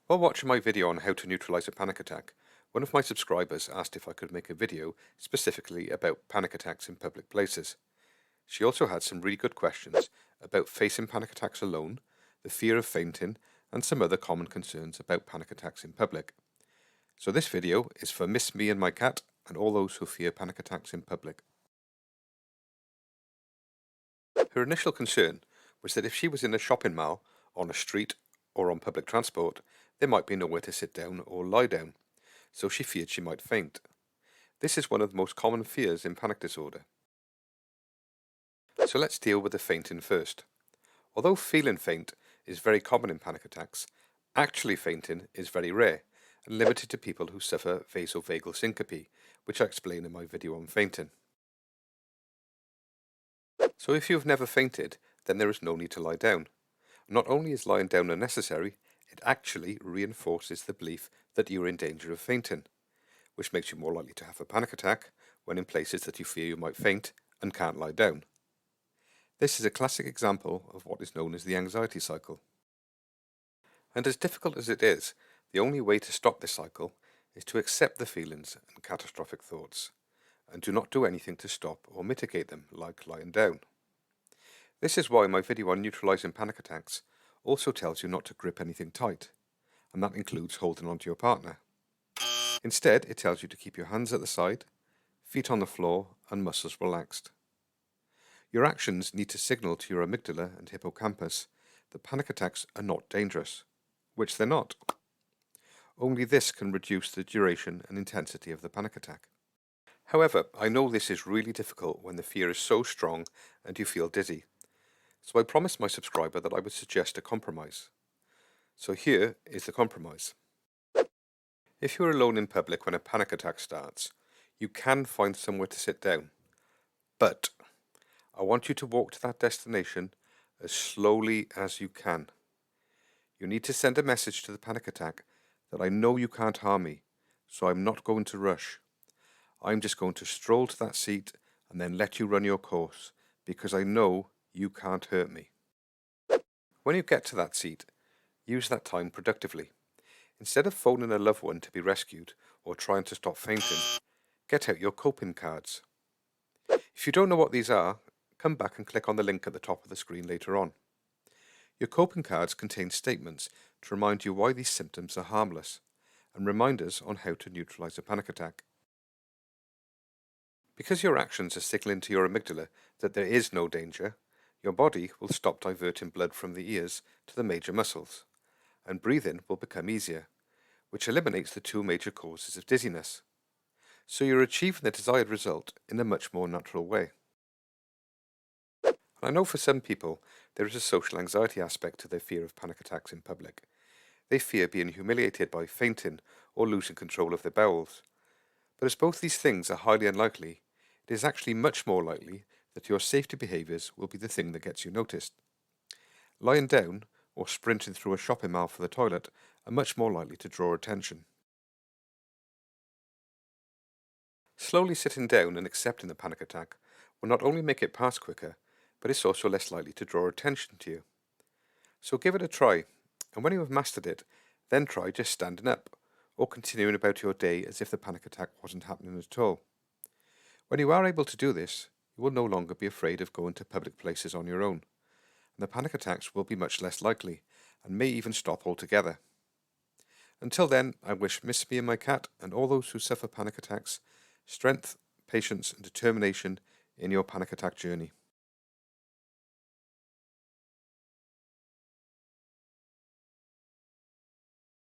While watching my video on how to neutralize a panic attack, one of my subscribers asked if I could make a video specifically about panic attacks in public places. She also had some really good questions about facing panic attacks alone, the fear of fainting, and some other common concerns about panic attacks in public. So this video is for Miss Me and My Cat and all those who fear panic attacks in public. Her initial concern was that if she was in a shopping mall, on a street, or on public transport, there might be nowhere to sit down or lie down, so she feared she might faint. This is one of the most common fears in panic disorder. So let's deal with the fainting first. Although feeling faint is very common in panic attacks, actually fainting is very rare and limited to people who suffer vasovagal syncope, which I explain in my video on fainting. So if you've never fainted, then there is no need to lie down. Not only is lying down unnecessary, it actually reinforces the belief that you are in danger of fainting, which makes you more likely to have a panic attack when in places that you fear you might faint and can't lie down. This is a classic example of what is known as the anxiety cycle. And as difficult as it is, the only way to stop this cycle is to accept the feelings and catastrophic thoughts, and do not do anything to stop or mitigate them, like lying down. This is why my video on neutralizing panic attacks also tells you not to grip anything tight, and that includes holding onto your partner. Instead, it tells you to keep your hands at the side, feet on the floor, and muscles relaxed. Your actions need to signal to your amygdala and hippocampus that panic attacks are not dangerous, which they're not. Only this can reduce the duration and intensity of the panic attack. However, I know this is really difficult when the fear is so strong and you feel dizzy. So I promised my subscriber that I would suggest a compromise. So here is the compromise. If you're alone in public when a panic attack starts, you can find somewhere to sit down. But I want you to walk to that destination as slowly as you can. You need to send a message to the panic attack that I know you can't harm me, so I'm not going to rush. I'm just going to stroll to that seat and then let you run your course, because I know you can't hurt me. When you get to that seat, use that time productively. Instead of phoning a loved one to be rescued or trying to stop fainting, get out your coping cards. If you don't know what these are, come back and click on the link at the top of the screen later on. Your coping cards contain statements to remind you why these symptoms are harmless and reminders on how to neutralize a panic attack. Because your actions are signaling to your amygdala that there is no danger, your body will stop diverting blood from the ears to the major muscles, and breathing will become easier, which eliminates the two major causes of dizziness. So you're achieving the desired result in a much more natural way. I know for some people there is a social anxiety aspect to their fear of panic attacks in public. They fear being humiliated by fainting or losing control of their bowels. But as both these things are highly unlikely, it is actually much more likely that your safety behaviours will be the thing that gets you noticed. Lying down or sprinting through a shopping mall for the toilet are much more likely to draw attention. Slowly sitting down and accepting the panic attack will not only make it pass quicker, but it's also less likely to draw attention to you. So give it a try, and when you have mastered it, then try just standing up, or continuing about your day as if the panic attack wasn't happening at all. When you are able to do this, you will no longer be afraid of going to public places on your own, and the panic attacks will be much less likely, and may even stop altogether. Until then, I wish Miss Me and My Cat and all those who suffer panic attacks strength, patience and determination in your panic attack journey.